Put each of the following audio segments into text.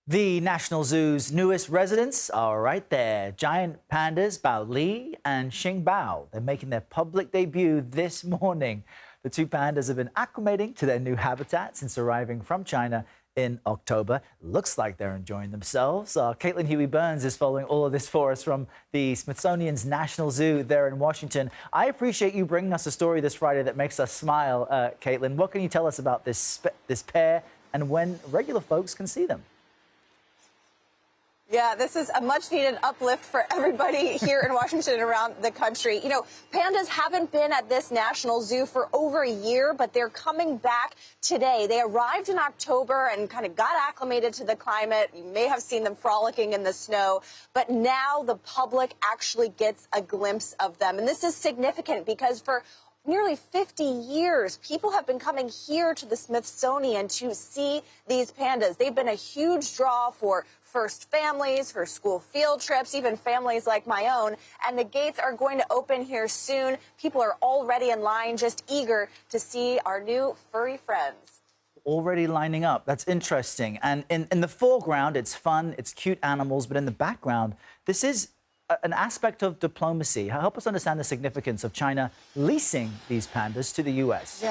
The National Zoo's newest residents are right there. Giant pandas Bao Li and Qing Bao. They're making their public debut this morning. The two pandas have been acclimating to their new habitat since arriving from China in October. Looks like they're enjoying themselves. Caitlin Huey-Burns is following all of this for us from the Smithsonian's National Zoo there in Washington. I appreciate you bringing us a story this Friday that makes us smile, Caitlin. What can you tell us about this pair and when regular folks can see them? Yeah, this is a much-needed uplift for everybody here in Washington and around the country. You know, pandas haven't been at this national zoo for over a year, but they're coming back today. They arrived in October and kind of got acclimated to the climate. You may have seen them frolicking in the snow, but now the public actually gets a glimpse of them. And this is significant because for nearly 50 years, people have been coming here to the Smithsonian to see these pandas. They've been a huge draw for first families, for school field trips, even families like my own. And the gates are going to open here soon. People are already in line, just eager to see our new furry friends. Already lining up. That's interesting. And in the foreground, it's fun, it's cute animals, but in the background, this is an aspect of diplomacy. Help us understand the significance of China leasing these pandas to the U.S.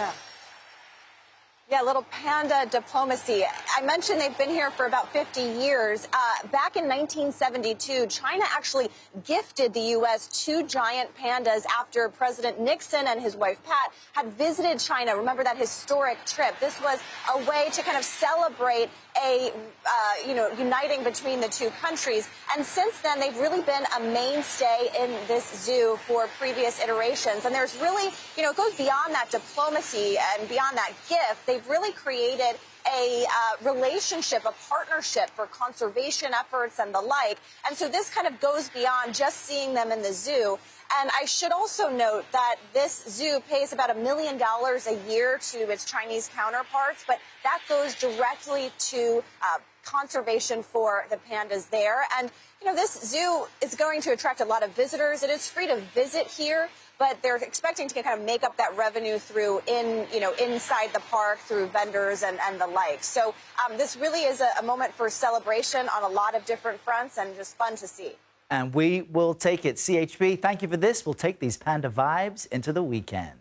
Yeah, little panda diplomacy. I mentioned they've been here for about 50 years. Back in 1972, China actually gifted the U.S. two giant pandas after President Nixon and his wife Pat had visited China. Remember that historic trip? This was a way to kind of celebrate uniting between the two countries. And since then, they've really been a mainstay in this zoo for previous iterations. And there's really, it goes beyond that diplomacy and beyond that gift. They've really created a relationship, a partnership for conservation efforts and the like. And so this kind of goes beyond just seeing them in the zoo. And I should also note that this zoo pays about $1 million a year to its Chinese counterparts, but that goes directly to conservation for the pandas there. And, this zoo is going to attract a lot of visitors. It is free to visit here, but they're expecting to kind of make up that revenue through inside the park through vendors and the like. So this really is a moment for celebration on a lot of different fronts and just fun to see. And we will take it. CHB, thank you for this. We'll take these panda vibes into the weekend.